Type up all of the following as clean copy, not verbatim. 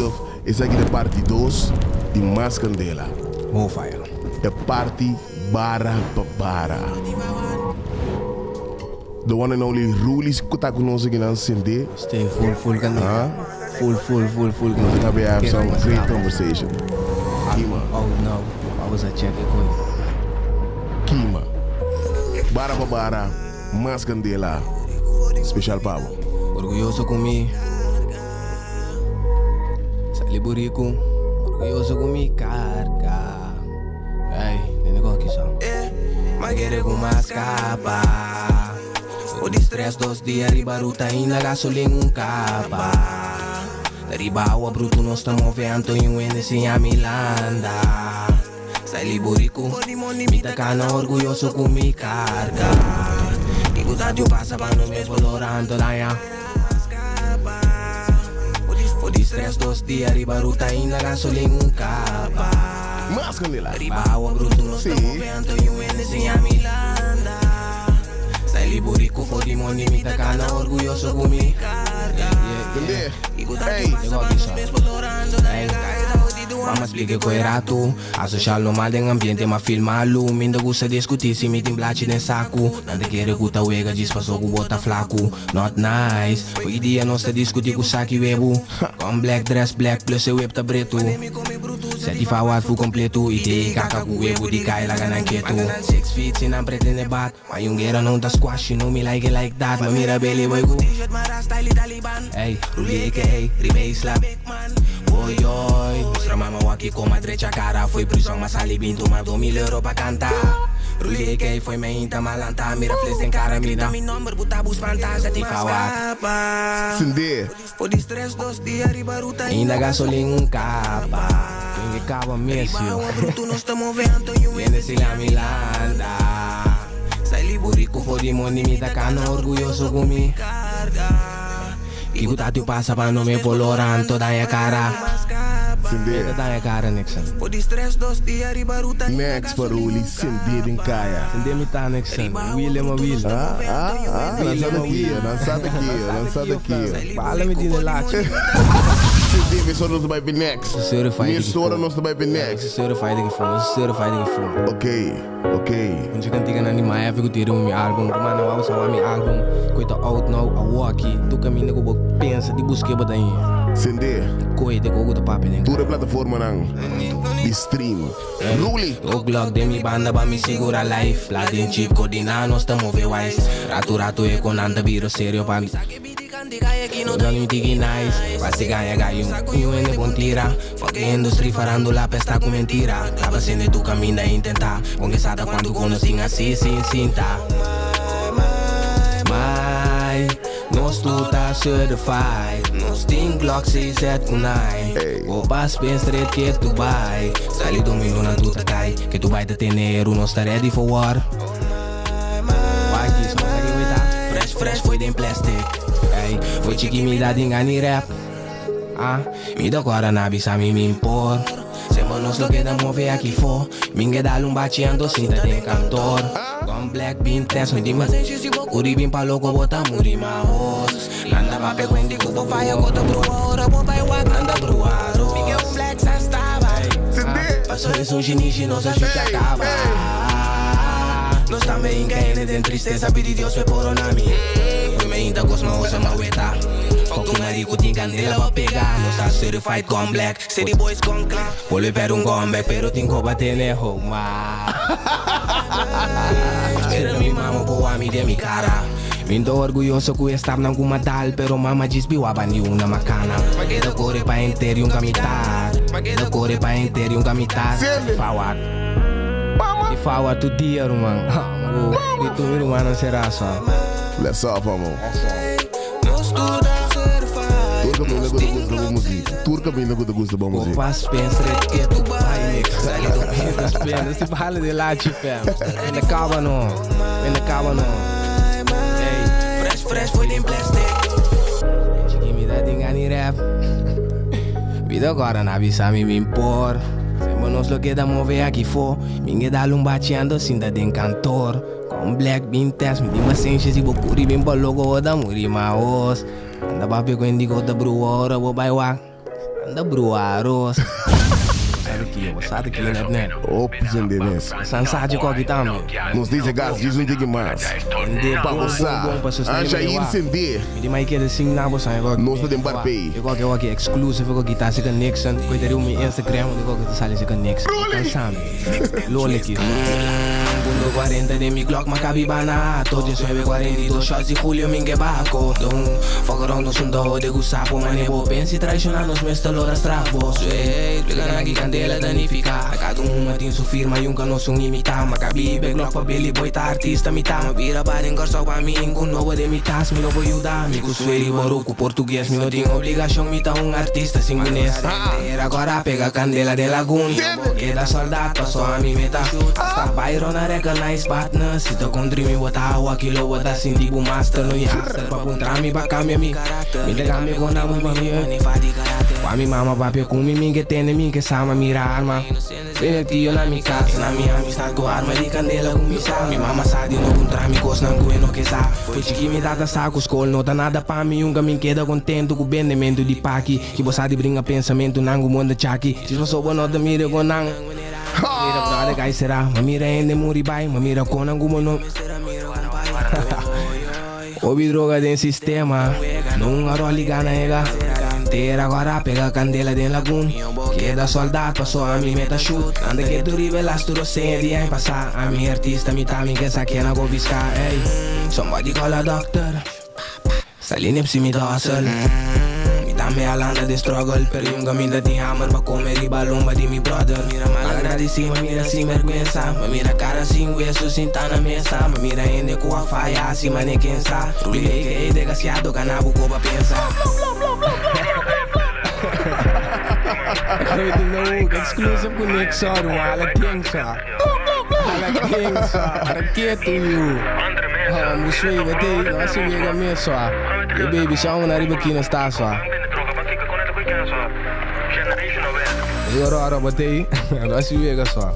exclusive. Essa aqui é a parte 2 de Mais Candela. More fire. É parte bara para bara. The one and only Rulis que está conosco aqui na CD. Stay full candela. Full We're gonna have some great conversation. Kima. Oh no, I was a check it quick. Kima. Bara para bara. Mais Candela. Special Pavo. Orgulhoso comigo. Liburico, orgulhoso com minha carga. Ei, tem negócio aqui só. Mas quero com mais capa. O de stress 2 dias, riba ruta ainda gasolina capa. Riba água bruto nós estamos vendo e um ende a Milanda. Sai liburico, me tacana orgulhoso com minha carga. E cuidado eu passa para não me valorando lá ya. Stress 2 dias, riba ruta ainda gasolina capa. Mais Candela. Riba água bruto nós estamos vendo e um ende a Milanda. Sai liburico, fodi money, me tacana orgulhoso com minha carga. E cuidado eu passa para não me valorando lá ya. Vamos explicar que era tu. A social normal em ambiente mas filmá-lo. Minda gusta discutir se me tem blate nem saco. Nada quer guta uega diz passou com bota flaco. Not nice. Hoje dia nós tá discutir com saque webo. Com black dress black plus o web tá preto. Sete fawad fu completo. E te caca com webo de cai lá ganan quieto. 6 feet se não pretende bat. Mas yung guerra não tá squash. No me like it like that. Mas mira belly boy go. Hey, ruli aka Rebase slap. Oi, oi, mostra mama aqui com a direita cara. Foi prisão, mas ali binto, mas 2.000 euros pra cantar. Rulei que foi meio inta malanta. Mira flex em cara, me dá meu número, botar bus fantasma, te fala. Cindê. Por estresse 2 dias, riba ruta ainda gasolina capa. Quem cava mesmo. Riba bruto, nós estamos vendo e o ende a Milanda. Sai liburico, fodi money, me tacana orgulhoso com minha carga. E o tatu passa para não me polorar toda a cara. Cindê. Toda a cara, Nixon. Next para Ruli, Cindê em Caia. Cindê me tá, Nixon. William ou Will. Lançado aqui. Fala-me de latte. Cindê, me só não vai vir next. Certified. Me só não vai vir next. Certified que foi. Ok. Onde cantiga na minha época, eu tirei meu álbum. Mano, eu vou meu álbum. Coita out now, a walk. Tu caminha com o pensa de busca para daí. Cindê. Coita com o papo, né? Toda plataforma não. De stream. Ruli. O blog de mi banda para me segurar life. Lá tem chip coordinar, nós estamos ver wise. Rato é com nada viro sério para mim. Não me diga nice. Vai se ganha gaio. E o ende bom tira. Fuck industry farando la pesta com mentira. Tava sendo tu caminho a intentar. Conquistada quando conosco assim, sim, tá. Nós tu tá certified. Nós tem Glock 679. O pass bem straight que tu vai. Sali domino na tu tá cai. Que tu vai ter dinheiro, nós tá ready for war. Vai que isso não segue with fresh foi de plastic. Foi chiqui me dá dingani rap. Me dá agora na bisa me impor. Sempre nós lo que da mover aqui for. Minha dá bateando cinta de cantor. Com black bean test me dima. Uri bim pa logo bota muri ma hos. Nanda ma pe kwendi kubo fire gota bruaro. Bo pai wak nanda bruaro. Minha flex estava. Passou de um ginichi nós a chuta acaba. Nós também caem de tristeza pedir Deus me por onami. Me ainda gosto mas usa ma weta. Foco marico tem candela pra pegar. Nós tá certified com black. City boys com clap. Volve per un comeback pero tem que bater ne homa. Espera mi mama po a mi de mi cara. Mindo orgulhoso que estar na alguma tal. Pero mama diz biwaba ni una macana. Mageda corre pa inteiro e gamitar. Mageda corre pa inteiro e gamitar. Fawad. E fawad tu dia rumang. E tu rumang não será só. Let's off, amor. Nós tudo Turca bem não gosta da música. O passo pensa que tu vai. Sai do meio das pernas. Se fala de lá, fam. Ainda acaba não. Fresh foi em plastic. Chiqui me dá dingani rap. Vida agora na bisa me impor. Sempre nós lo que da mover aqui for. Minha dá bateando cinta de cantor. Com black bean test me dima senches e bocuri bem pa logo da muri ma os. Anda papi ko hindi ko da bruora bo bay wak. Anda bro, arroz. Sabe aqui, net. Option de mes. Sansaje com aqui também. Nos dice gas, diz um tique mais. Para gozar. Anja incender. Me mais que assim na bolsa agora. Nós não temos barpei. Eu aqui exclusive eu aqui tá se com Nixon. Cuidado o meu Instagram, eu aqui sale se com Nixon. Cansame. Lole aqui. Bundo 40 de mi Glock macabi bana. Todos 942 shots e Julio mingue baco. Focorão do sundo de gusapo manebo. Pensi traicionar nos meus taloras trapos. Explica aqui candela danificar. Cada uma tem sua firma e um canosso imitar. Macabi be Glock pa Billy Boy tá artista me tá. Vira para engorçar com a mim. Com novo de mi tas, me não vou ajudar. Me cusueri boruco português. Me não tenho obrigação, me tá artista sem guinesa. Agora pega candela de laguna. Queda soldado, passou a mim meta. Hasta Byron a recognize partner. Se tu contra mim, bota água, aquilo bota assim tipo master. No yaster, pra puntar me, pra cambiar me. Me de cambio com a mãe, com a minha mama, papi, com mim que tem mim que sama mira arma. Vem tio na minha casa, na minha amistade com arma de candela com missa. Minha mama sabe não contra mim, cos não coe no que sa. Foi que me dá saco, escola, não tá nada pra mim. Um caminho queda contento com o bendimento de paqui. Que você de brinca pensamento, nango mundo chaki. Se você souber não te mira com nang. Mira pra onde cai será, mamira ende muribai, mamira com nango mono. Ouvi droga dentro sistema, não aro ligar na ega. Tera agora pega a candela dentro lagoon. Queda soldado, passou a mim meta shoot. Anda que tu rivelas tudo sem dia em passar. A minha artista me tá me que essa que não vou biscar. Hey, somebody call a doctor. Saline psi me dossel. Me tá me alanda de struggle. Pero yung gaminda tem hammer pa comer e balomba de mi brother. Mira mal agradecido, mira sem vergüenza. Me mira cara sem hueso, sem tá na mesa. Me mira ende com a faia, assim mane quem sa. Rulei que é desgraciado, canabo coba pensa. I don't know, exclusive com Nixon, wala ting sa. Wala ting sa, raketo you. Musui gati, nasi wega me sa. Ye baby, siya mo na riba kinasta sa. Yo ro bati, nasi wega sa.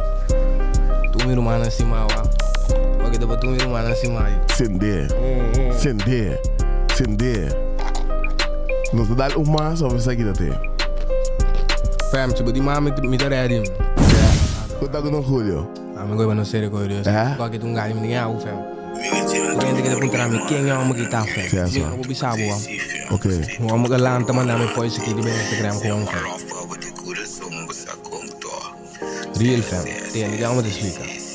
Tumi rumana si mawa. Wag ito ba tumi rumana si mayo? Sender. Nos dá uma só você aqui date. Fam, tipo de mama me tá ready. Eu tá com Julio. Ah, me gosto não ser curioso. Qualquer um gajo me ninguém o fam. Gente que tá perguntando quem é o que tá fam. Eu vou bisar boa. Ok. Vamos que lá então mandar me voice aqui de Instagram com um fam. Real fam. Tem ninguém vamos explicar.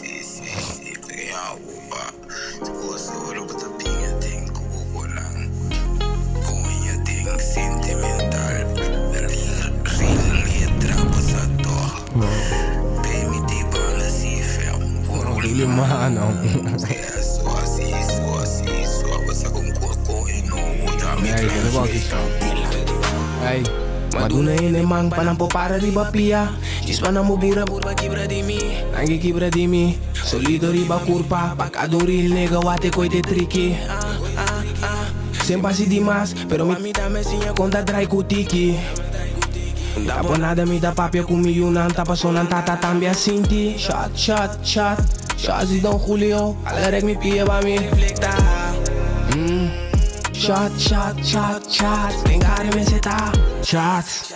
Mano. Ay, maduna ini mang panampo para di bapia. Jispa na mo bira burba kibra di mi. Nangi kibra di mi. Solido riba kurpa. Pagkaduril nega wate koy te triki. Sempre si di mas. Pero mamita me sinya konta dry kutiki. Tapo nada me dá papia comigo não tá passando tata também sinti. Shot. Shots de Don Julio, galera que me pia pra me reflectar. Shot, tem cara me setar. Shots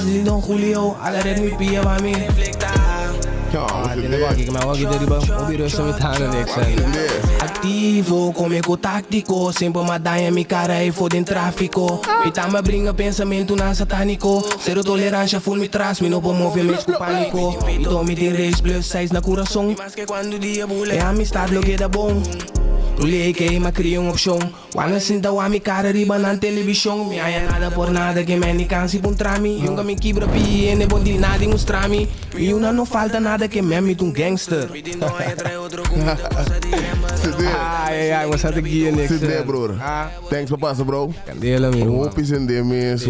de Don Julio, galera que me pia pra me reflectar. Tem negócio aqui que me aqui deriva, o virus só me tá no Nixon. Ativo, comigo tático, sempre madanha me cara e foda em tráfico. Me tá me brinca pensamento na satânico. Zero tolerância, full me traz, me não vou mover me com pânico. E tô me tem reis, plus 6 na coração. Mas que quando o dia bula, é amistade lo que dá bom. Rulei que me cria opção. Quando sinta a minha cara riba na televisão. Me haya nada por nada que me canse por trami. Yunga me quebra pi, ene bom de nada em mostrami. E una não falta nada que me amite gangster. Ai, você tá aqui, Nixon. Sender, bro. Thanks for passing, bro. Candela, meu. Hope sender mes.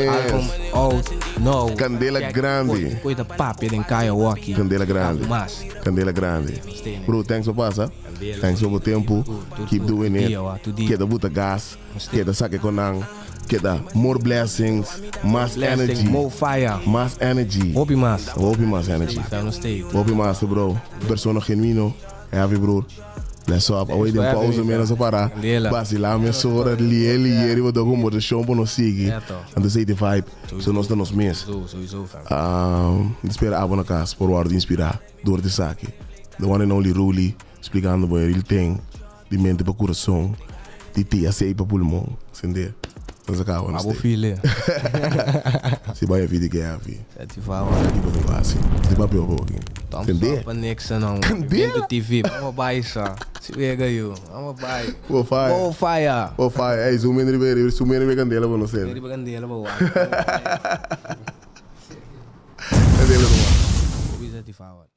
Album out, no. Candela grande. Coisa papi den caia aqui. Candela grande. Mas. Candela grande. Bro, thanks for passing. Thanks for o tempo. Keep doing it. Queda buta gas. Queda saque conang. Queda more blessings. Mass energy. More fire. Mass energy. Hope mass energy. Hope mass, bro. Persona genuino. Heavy, bro. Let's up. Away den pauze meer als para. Basila me sora lieri we dogo mo de show bono sigi. And the 85. So nós estamos mes. Sowieso fam. Espera abona cas por waarde inspirar door de sake. The one and only Ruli explicando boy real thing. De mente para coração. De tia sei para pulmão. Sende. Nós acaba Abo filho. Se vai a vida que é a vida. Certified. Tipo de base. De papel pouquinho. Sende. Pa niks não. Vendo TV. Vamos baixar. Se pega eu. Vamos baixar. Oh fire. Oh fire. Oh fire. Ei, zoom in ribeiro, zoom in candela para nós. Ele candela boa. Candela boa. Certified.